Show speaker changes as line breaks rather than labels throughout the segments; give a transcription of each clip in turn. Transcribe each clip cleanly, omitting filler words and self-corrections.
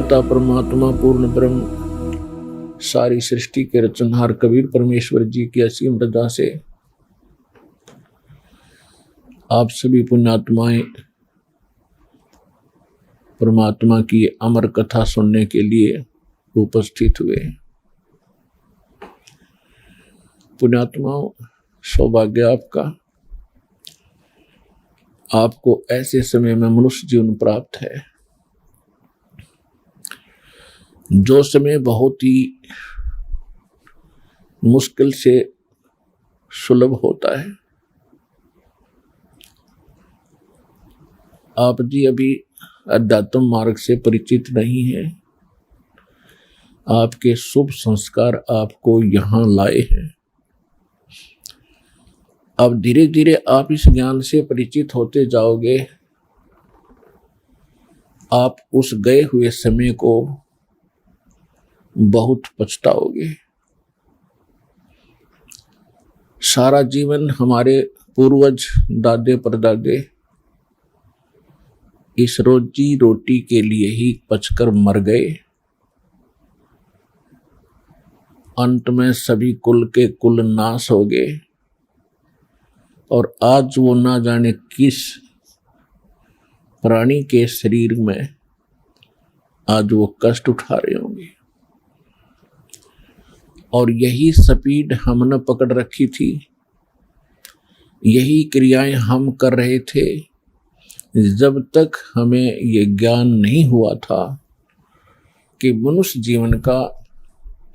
पिता परमात्मा पूर्ण ब्रह्म सारी सृष्टि के रचनहार कबीर परमेश्वर जी की असीम रजा से आप सभी पुण्यात्माएं परमात्मा की अमर कथा सुनने के लिए उपस्थित हुए। पुण्यात्माओं, सौभाग्य आपका, आपको ऐसे समय में मनुष्य जीवन प्राप्त है जो समय बहुत ही मुश्किल से सुलभ होता है। आप जी अभी अध्यात्म मार्ग से परिचित नहीं हैं। आपके शुभ संस्कार आपको यहाँ लाए हैं। अब धीरे धीरे आप इस ज्ञान से परिचित होते जाओगे। आप उस गए हुए समय को बहुत पछताओगे। सारा जीवन हमारे पूर्वज दादे परदादे इस रोजी रोटी के लिए ही पचकर मर गए। अंत में सभी कुल के कुल नाश हो गए और आज वो ना जाने किस प्राणी के शरीर में आज वो कष्ट उठा रहे होंगे। और यही स्पीड हमने पकड़ रखी थी, यही क्रियाएं हम कर रहे थे जब तक हमें ये ज्ञान नहीं हुआ था कि मनुष्य जीवन का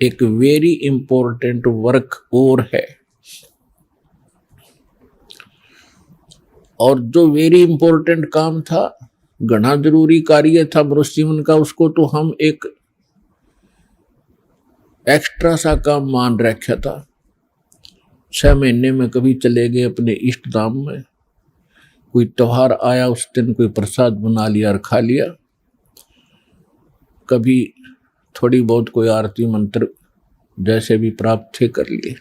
एक वेरी इंपॉर्टेंट वर्क और है। और जो वेरी इंपॉर्टेंट काम था, घना जरूरी कार्य था मनुष्य जीवन का, उसको तो हम एक एक्स्ट्रा सा काम मान रखा था। 6 महीने में कभी चले गए अपने इष्ट धाम में, कोई त्योहार आया उस दिन कोई प्रसाद बना लिया और खा लिया, कभी थोड़ी बहुत कोई आरती मंत्र जैसे भी प्राप्त थे कर लिए।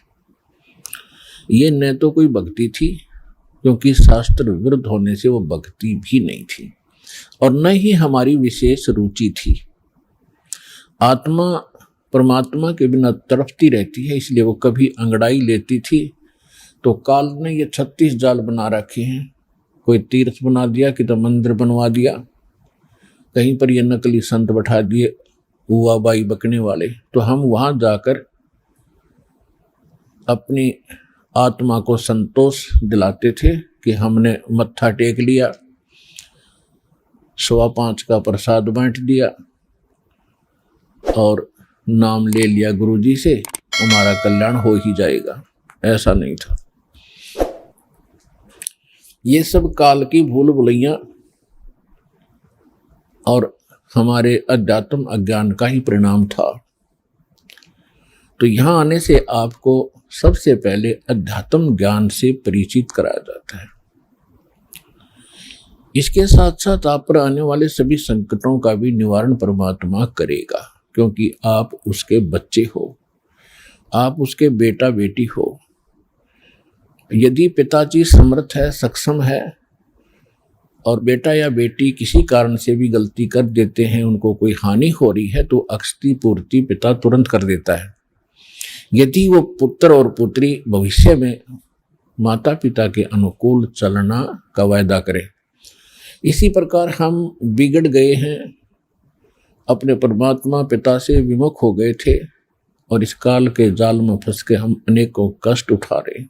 ये न तो कोई भक्ति थी, क्योंकि शास्त्र विरुद्ध होने से वो भक्ति भी नहीं थी, और न ही हमारी विशेष रुचि थी। आत्मा परमात्मा के बिना तड़पती रहती है, इसलिए वो कभी अंगड़ाई लेती थी तो काल ने ये 36 जाल बना रखे हैं। कोई तीर्थ बना दिया, कि तो मंदिर बनवा दिया, कहीं पर ये नकली संत बैठा दिए हुआ बाई बकने वाले, तो हम वहां जाकर अपनी आत्मा को संतोष दिलाते थे कि हमने मत्था टेक लिया, 5.25 का प्रसाद बांट दिया और नाम ले लिया गुरुजी से, हमारा कल्याण हो ही जाएगा। ऐसा नहीं था। ये सब काल की भूल भुलैया और हमारे अध्यात्म अज्ञान का ही परिणाम था। तो यहां आने से आपको सबसे पहले अध्यात्म ज्ञान से परिचित कराया जाता है। इसके साथ साथ आप पर आने वाले सभी संकटों का भी निवारण परमात्मा करेगा, क्योंकि आप उसके बच्चे हो, आप उसके बेटा बेटी हो। यदि पिताजी समर्थ है, सक्षम है, और बेटा या बेटी किसी कारण से भी गलती कर देते हैं, उनको कोई हानि हो रही है, तो अक्षति पूर्ति पिता तुरंत कर देता है। यदि वो पुत्र और पुत्री भविष्य में माता पिता के अनुकूल चलना का वायदा करें। इसी प्रकार हम बिगड़ गए हैं, अपने परमात्मा पिता से विमुख हो गए थे, और इस काल के जाल में फंस के हम अनेकों कष्ट उठा रहे।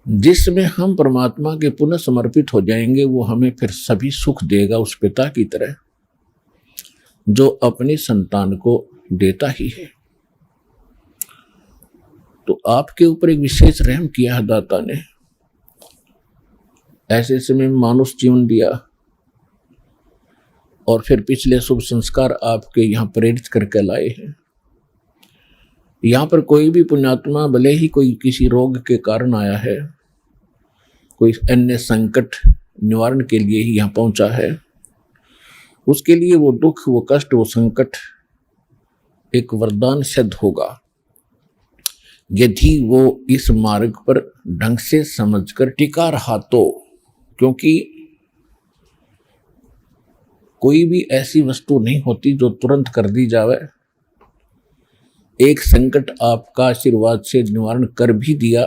जिसमें हम परमात्मा के पुनः समर्पित हो जाएंगे, वो हमें फिर सभी सुख देगा, उस पिता की तरह जो अपनी संतान को देता ही है। तो आपके ऊपर एक विशेष रहम किया है दाता ने, ऐसे समय में मानुष जीवन दिया, और फिर पिछले शुभ संस्कार आपके यहाँ प्रेरित करके लाए हैं। यहाँ पर कोई भी पुण्यात्मा भले ही कोई किसी रोग के कारण आया है, कोई अन्य संकट निवारण के लिए ही यहाँ पहुंचा है, उसके लिए वो दुख, वो कष्ट, वो संकट एक वरदान सिद्ध होगा, यदि वो इस मार्ग पर ढंग से समझकर टिका रहा तो। क्योंकि कोई भी ऐसी वस्तु नहीं होती जो तुरंत कर दी जावे। एक संकट आपका आशीर्वाद से निवारण कर भी दिया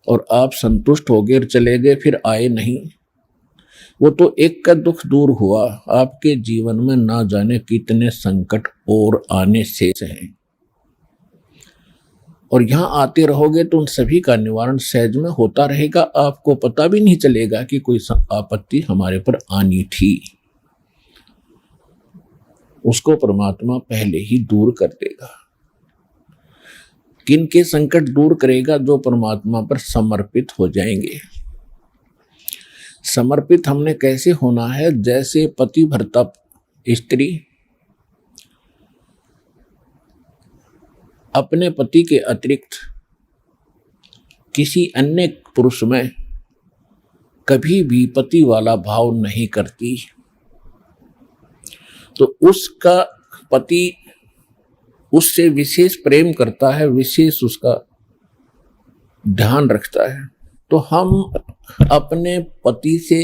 और आप संतुष्ट हो गए और चले गए, फिर आए नहीं, वो तो एक का दुख दूर हुआ। आपके जीवन में ना जाने कितने संकट और आने शेष हैं, और यहां आते रहोगे तो उन सभी का निवारण सहज में होता रहेगा। आपको पता भी नहीं चलेगा कि कोई आपत्ति हमारे पर आनी थी। उसको परमात्मा पहले ही दूर कर देगा। किन के संकट दूर करेगा? जो परमात्मा पर समर्पित हो जाएंगे। समर्पित हमने कैसे होना है? जैसे पति भरता स्त्री अपने पति के अतिरिक्त किसी अन्य पुरुष में कभी भी पति वाला भाव नहीं करती, तो उसका पति उससे विशेष प्रेम करता है, विशेष उसका ध्यान रखता है। तो हम अपने पति से,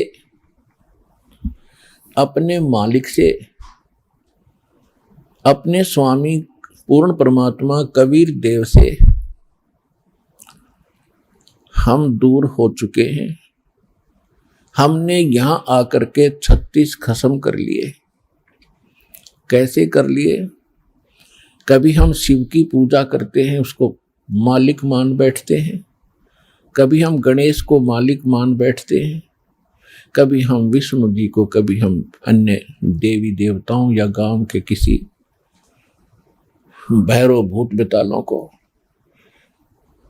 अपने मालिक से, अपने स्वामी पूर्ण परमात्मा कबीर देव से हम दूर हो चुके हैं। हमने यहां आकर के 36 खत्म कर लिए। कैसे कर लिए? कभी हम शिव की पूजा करते हैं, उसको मालिक मान बैठते हैं। कभी हम गणेश को मालिक मान बैठते हैं। कभी हम विष्णु जी को, कभी हम अन्य देवी देवताओं या गांव के किसी भैरव भूत बेतालों को।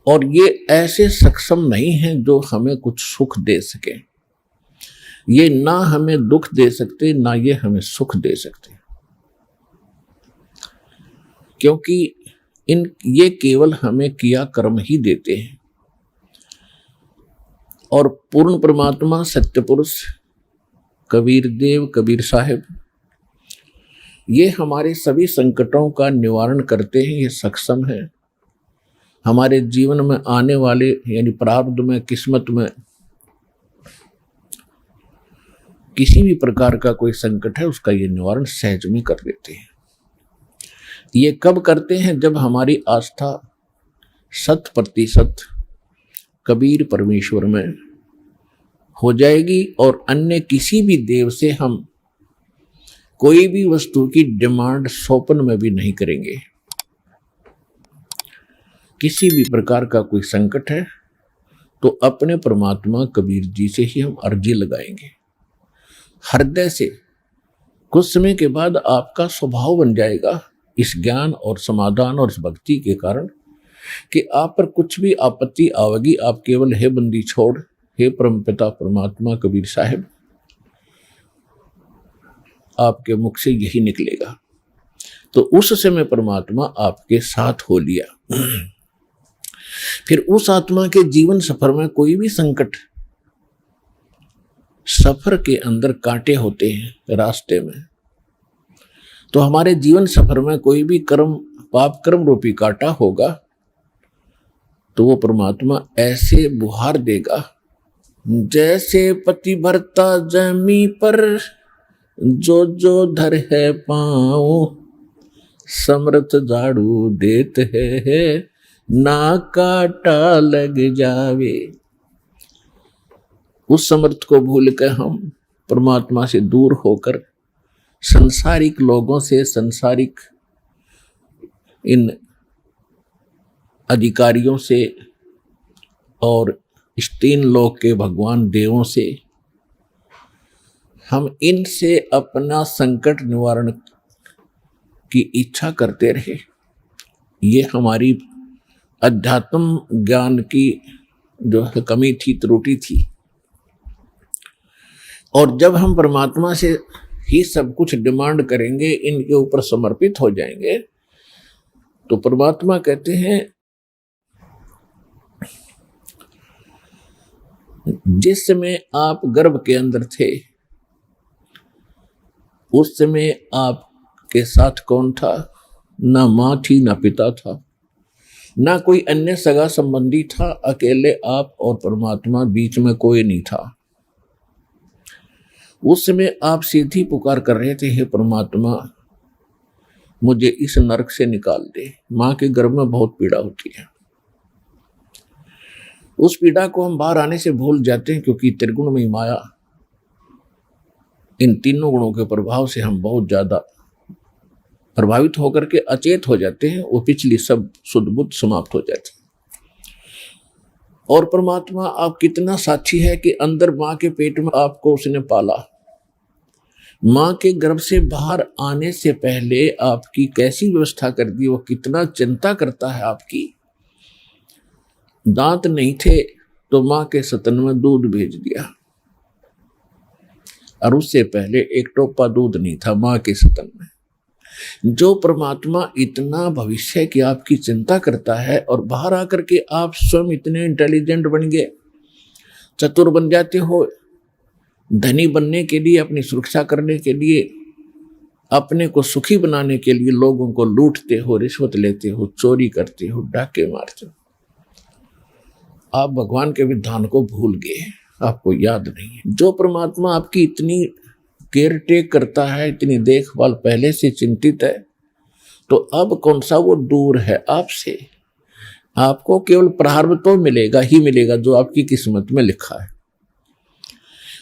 और ये ऐसे सक्षम नहीं हैं जो हमें कुछ सुख दे सके। ये ना हमें दुख दे सकते, ना ये हमें सुख दे सकते, क्योंकि ये केवल हमें किया कर्म ही देते हैं। और पूर्ण परमात्मा सत्य पुरुष कबीर देव, कबीर साहिब, ये हमारे सभी संकटों का निवारण करते हैं। ये सक्षम है। हमारे जीवन में आने वाले यानी प्रारब्ध में, किस्मत में किसी भी प्रकार का कोई संकट है, उसका ये निवारण सहज में कर देते हैं। ये कब करते हैं? जब हमारी आस्था 100% कबीर परमेश्वर में हो जाएगी और अन्य किसी भी देव से हम कोई भी वस्तु की डिमांड स्वप्न में भी नहीं करेंगे। किसी भी प्रकार का कोई संकट है तो अपने परमात्मा कबीर जी से ही हम अर्जी लगाएंगे हृदय से। कुछ समय के बाद आपका स्वभाव बन जाएगा इस ज्ञान और समाधान और इस भक्ति के कारण कि आप पर कुछ भी आपत्ति आवेगी, आप केवल हे बंदी छोड़, हे परमपिता परमात्मा कबीर साहिब, आपके मुख से यही निकलेगा। तो उस समय परमात्मा आपके साथ हो लिया। फिर उस आत्मा के जीवन सफर में कोई भी संकट, सफर के अंदर कांटे होते हैं रास्ते में, तो हमारे जीवन सफर में कोई भी कर्म, पाप कर्म रूपी कांटा होगा, तो वो परमात्मा ऐसे बुहार देगा जैसे पति भरता जमी पर जो जो धर है पाँव, समर्थ झाड़ू देत है ना काटा लग जावे। उस समर्थ को भूल कर हम परमात्मा से दूर होकर संसारिक लोगों से, संसारिक इन अधिकारियों से और इस 3 लोक के भगवान देवों से, हम इनसे अपना संकट निवारण की इच्छा करते रहे। ये हमारी अध्यात्म ज्ञान की जो है कमी थी, त्रुटि थी। और जब हम परमात्मा से ही सब कुछ डिमांड करेंगे, इनके ऊपर समर्पित हो जाएंगे, तो परमात्मा कहते हैं जिस समय आप गर्भ के अंदर थे उस समय आपके साथ कौन था? ना माँ थी, ना पिता था, ना कोई अन्य सगा संबंधी था। अकेले आप और परमात्मा, बीच में कोई नहीं था। उस समय आप सीधी पुकार कर रहे थे, हे परमात्मा मुझे इस नरक से निकाल दे। माँ के गर्भ में बहुत पीड़ा होती है, उस पीड़ा को हम बाहर आने से भूल जाते हैं, क्योंकि त्रिगुण में माया, इन तीनों गुणों के प्रभाव से हम बहुत ज्यादा प्रभावित होकर के अचेत हो जाते हैं। वो पिछली सब शुद्ध बुद्ध समाप्त हो जाती है। और परमात्मा आप कितना साक्षी है कि अंदर माँ के पेट में आपको उसने पाला। माँ के गर्भ से बाहर आने से पहले आपकी कैसी व्यवस्था कर दी, वो कितना चिंता करता है आपकी। दांत नहीं थे तो माँ के स्तन में दूध भेज दिया, और उससे पहले एक टोपा दूध नहीं था माँ के स्तन में। जो परमात्मा इतना भविष्य की आपकी चिंता करता है, और बाहर आकर के आप स्वयं इतने इंटेलिजेंट बन गए, चतुर बन जाते हो, धनी बनने के लिए, अपनी सुरक्षा करने के लिए, अपने को सुखी बनाने के लिए लोगों को लूटते हो, रिश्वत लेते हो, चोरी करते हो, डाके मारते हो। आप भगवान के विधान को भूल गए, आपको याद नहीं है। जो परमात्मा आपकी इतनी केयर टेक करता है, इतनी देखभाल पहले से चिंतित है, तो अब कौन सा वो दूर है आपसे। आपको केवल प्रारब्ध तो मिलेगा ही मिलेगा जो आपकी किस्मत में लिखा है,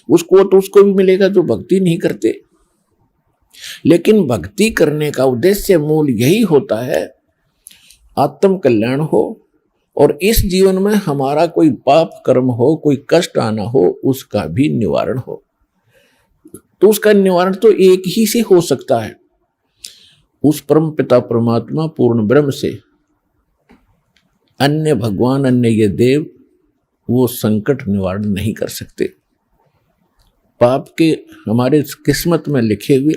उसको तो उसको भी मिलेगा जो भक्ति नहीं करते। लेकिन भक्ति करने का उद्देश्य मूल यही होता है, आत्म कल्याण हो, और इस जीवन में हमारा कोई पाप कर्म हो, कोई कष्ट आना हो, उसका भी निवारण हो। तो उसका निवारण तो एक ही से हो सकता है, उस परम पिता परमात्मा पूर्ण ब्रह्म से। अन्य भगवान, अन्य ये देव, वो संकट निवारण नहीं कर सकते। पाप के हमारे किस्मत में लिखे हुए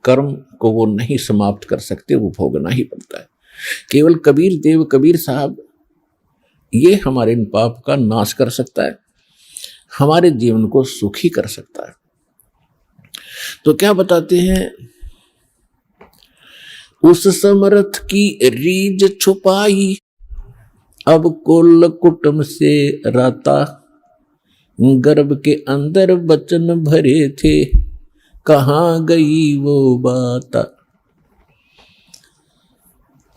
कर्म को वो नहीं समाप्त कर सकते, वो भोगना ही पड़ता है। केवल कबीर देव, कबीर साहब, ये हमारे इन पाप का नाश कर सकता है, हमारे जीवन को सुखी कर सकता है। तो क्या बताते हैं, उस समर्थ की रीझ छुपाई, अब कुल कुटुंब से राता, गर्भ के अंदर बचन भरे थे, कहाँ गई वो बात।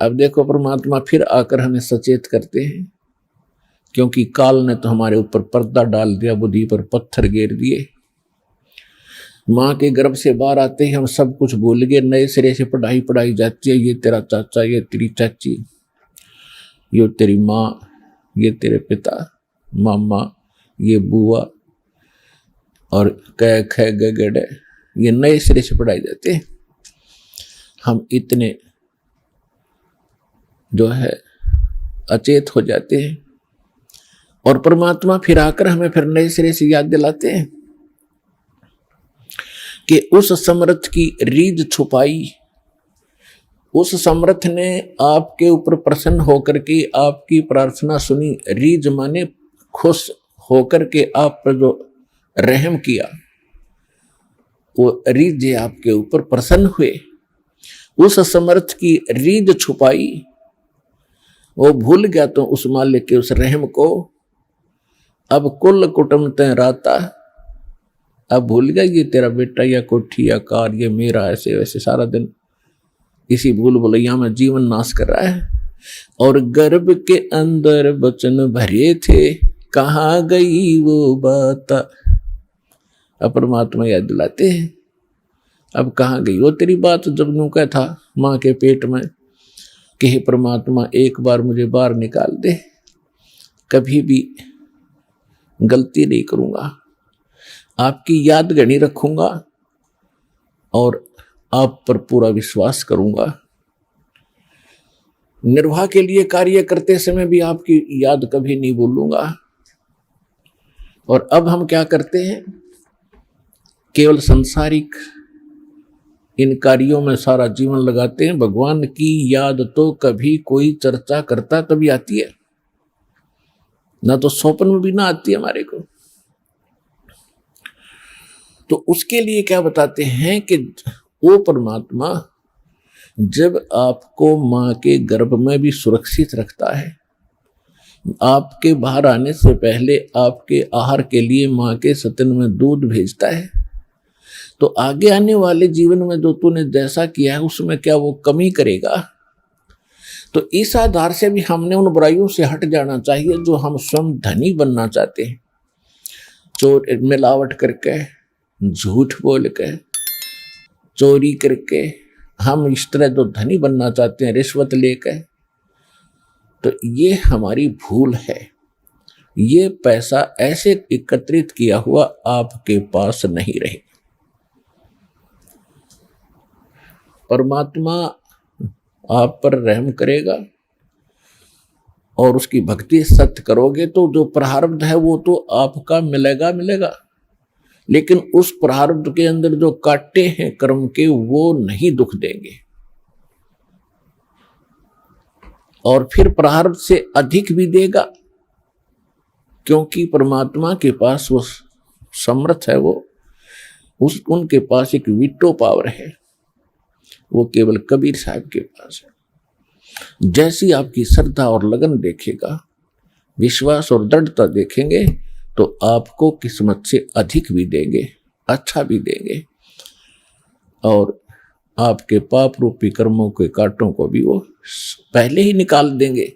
अब देखो परमात्मा फिर आकर हमें सचेत करते हैं, क्योंकि काल ने तो हमारे ऊपर पर्दा डाल दिया, बुद्धि पर पत्थर गेर दिए। माँ के गर्भ से बाहर आते ही हम सब कुछ भूल गए, नए सिरे से पढ़ाई जाती है। ये तेरा चाचा, ये तेरी चाची, ये तेरी माँ, ये तेरे पिता, मामा, ये बुआ, और कै ख ग ग, ये नए सिरे से पढ़ाई जाते हैं। हम इतने जो है अचेत हो जाते हैं, और परमात्मा फिर आकर हमें फिर नए सिरे से याद दिलाते हैं कि उस समर्थ की रीझ छुपाई। उस समर्थ ने आपके ऊपर प्रसन्न होकर के आपकी प्रार्थना सुनी। रीझ माने खुश होकर के आप पर जो रहम किया, वो रीझ आपके ऊपर प्रसन्न हुए। उस समर्थ की रीझ छुपाई, वो भूल गया तो उस मालिक के उस रहम को। अब कुल कुटुंब तय राता, अब भूल गया ये तेरा बेटा या कोठी या कार, ये मेरा, ऐसे वैसे सारा दिन इसी भूल भुलैया में जीवन नाश कर रहा है। और गर्भ के अंदर बचन भरे थे, कहाँ गई वो बात। अब परमात्मा याद दिलाते हैं, अब कहाँ गई वो तेरी बात, जब यूं क्या था माँ के पेट में कि हे परमात्मा एक बार मुझे बाहर निकाल दे, कभी भी गलती नहीं करूंगा, आपकी याद गणी रखूंगा और आप पर पूरा विश्वास करूंगा। निर्वाह के लिए कार्य करते समय भी आपकी याद कभी नहीं भूलूंगा। और अब हम क्या करते हैं, केवल संसारिक इन कार्यों में सारा जीवन लगाते हैं। भगवान की याद तो कभी कोई चर्चा करता तभी आती है, ना तो स्वप्न में भी ना आती है हमारे को। तो उसके लिए क्या बताते हैं कि वो परमात्मा जब आपको माँ के गर्भ में भी सुरक्षित रखता है, आपके बाहर आने से पहले आपके आहार के लिए माँ के स्तन में दूध भेजता है, तो आगे आने वाले जीवन में जो तूने जैसा किया है उसमें क्या वो कमी करेगा? तो इस आधार से भी हमने उन बुराइयों से हट जाना चाहिए जो हम स्वयं धनी बनना चाहते हैं। चोर मिलावट करके, झूठ बोल के, चोरी करके हम इस तरह जो धनी बनना चाहते हैं, रिश्वत लेकर, तो ये हमारी भूल है। ये पैसा ऐसे एकत्रित किया हुआ आपके पास नहीं रहे। परमात्मा आप पर रहम करेगा और उसकी भक्ति सत्य करोगे तो जो प्रारब्ध है वो तो आपका मिलेगा मिलेगा, लेकिन उस प्रारब्ध के अंदर जो कांटे हैं कर्म के वो नहीं दुख देंगे, और फिर प्रारब्ध से अधिक भी देगा, क्योंकि परमात्मा के पास वो समर्थ है, वो उनके पास एक वीटो पावर है, वो केवल कबीर साहब के पास है। जैसी आपकी श्रद्धा और लगन देखेगा, विश्वास और दृढ़ता देखेंगे, तो आपको किस्मत से अधिक भी देंगे, अच्छा भी देंगे, और आपके पाप रूपी कर्मों के कांटों को भी वो पहले ही निकाल देंगे।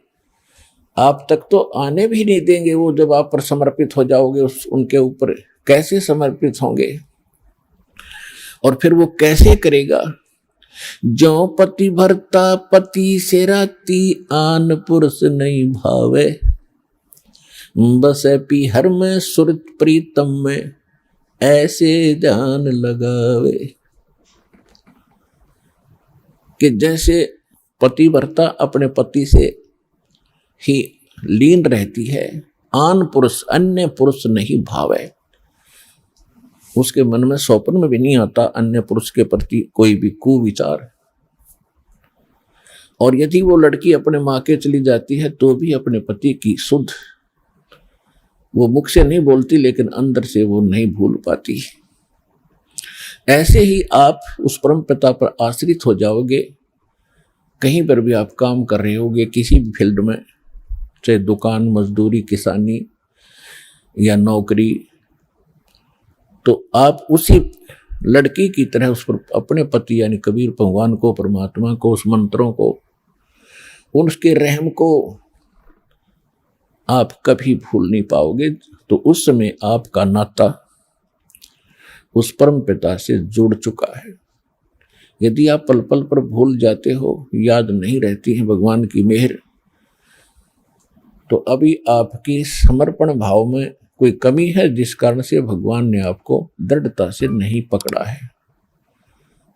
आप तक तो आने भी नहीं देंगे वो, जब आप पर समर्पित हो जाओगे उनके ऊपर। कैसे समर्पित होंगे और फिर वो कैसे करेगा? जो पति भरता पति से राती, आन पुरुष नहीं भावे, बस पी हर में सुरत प्रीतम में, ऐसे जान लगावे। कि जैसे पतिव्रता अपने पति से ही लीन रहती है, आन पुरुष अन्य पुरुष नहीं भावे, उसके मन में स्वप्न में भी नहीं आता अन्य पुरुष के प्रति कोई भी कुविचार। और यदि वो लड़की अपने माँ के चली जाती है तो भी अपने पति की सुध वो मुख से नहीं बोलती, लेकिन अंदर से वो नहीं भूल पाती। ऐसे ही आप उस परम पिता पर आश्रित हो जाओगे। कहीं पर भी आप काम कर रहे होगे, किसी भी फील्ड में, चाहे दुकान, मजदूरी, किसानी या नौकरी, तो आप उसी लड़की की तरह उस पर अपने पति यानी कबीर भगवान को, परमात्मा को, उस मंत्रों को, उसके रहम को आप कभी भूल नहीं पाओगे। तो उस समय आपका नाता उस परम पिता से जुड़ चुका है। यदि आप पल पल पर भूल जाते हो, याद नहीं रहती है भगवान की मेहर, तो अभी आपकी समर्पण भाव में कोई कमी है, जिस कारण से भगवान ने आपको दृढ़ता से नहीं पकड़ा है।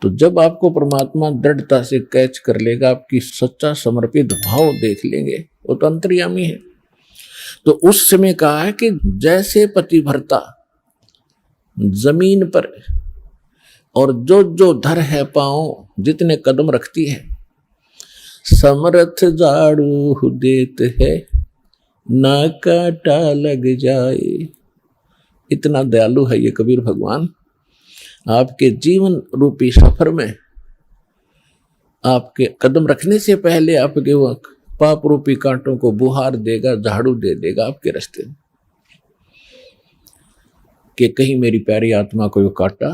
तो जब आपको परमात्मा दृढ़ता से कैच कर लेगा, आपकी सच्चा समर्पित भाव देख लेंगे, वो तो अंतर्यामी है। तो उस समय कहा है कि जैसे पतिव्रता जमीन पर और जो जो धर है पांव, जितने कदम रखती है, समर्थ झाड़ू देत है, ना काटा लग जाए। इतना दयालु है ये कबीर भगवान। आपके जीवन रूपी सफर में आपके कदम रखने से पहले आपके वो पाप रूपी कांटों को बुहार देगा, झाड़ू दे देगा आपके रास्ते में, कि कहीं मेरी प्यारी आत्मा को कांटा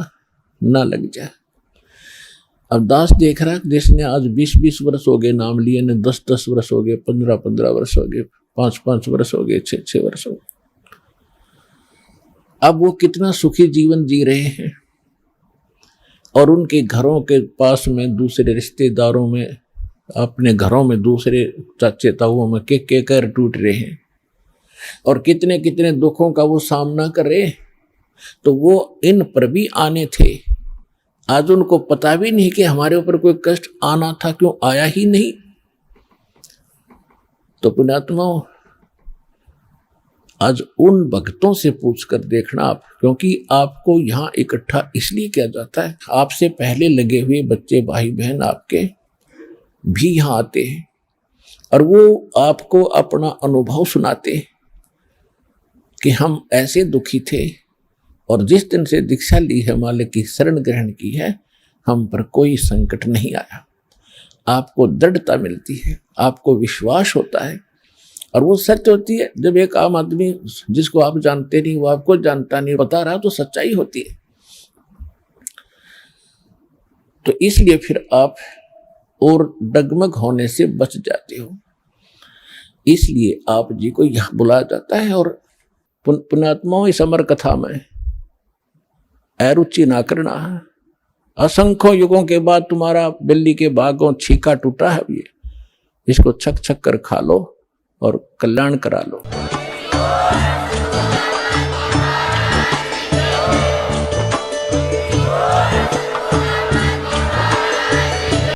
ना लग जाए। अब दास देख रहा है, जिसने आज 20-20 वर्ष हो गए नाम लिए, ने 10-10 वर्ष हो गए, 15-15 वर्ष हो गए, 5-5 वर्ष हो गए, 6-6 वर्ष हो गए, अब वो कितना सुखी जीवन जी रहे हैं, और उनके घरों के पास में, दूसरे रिश्तेदारों में, अपने घरों में दूसरे चाचे ताऊओं में के कर टूट रहे हैं, और कितने कितने दुखों का वो सामना कर रहे हैं। तो वो इन पर भी आने थे, आज उनको पता भी नहीं कि हमारे ऊपर कोई कष्ट आना था, क्यों आया ही नहीं। तो पुण्यात्माओं, आज उन भक्तों से पूछकर देखना आप, क्योंकि आपको यहां इकट्ठा इसलिए किया जाता है, आपसे पहले लगे हुए बच्चे, भाई बहन आपके भी यहां आते हैं, और वो आपको अपना अनुभव सुनाते हैं कि हम ऐसे दुखी थे, और जिस दिन से दीक्षा ली है, मालिक की शरण ग्रहण की है, हम पर कोई संकट नहीं आया। आपको दृढ़ता मिलती है, आपको विश्वास होता है और वो सच होती है। जब एक आम आदमी जिसको आप जानते नहीं, वो आपको जानता नहीं, बता रहा तो सच्चाई होती है। तो इसलिए फिर आप और डगमग होने से बच जाते हो। इसलिए आप जी को यह बुलाया जाता है। और पुण्यात्माओं, इस अमर कथा में अरुचि ना करना। असंख्यों युगों के बाद तुम्हारा बिल्ली के भागों छीका टूटा है, ये इसको छक छक कर खा लो और कल्याण करा लो।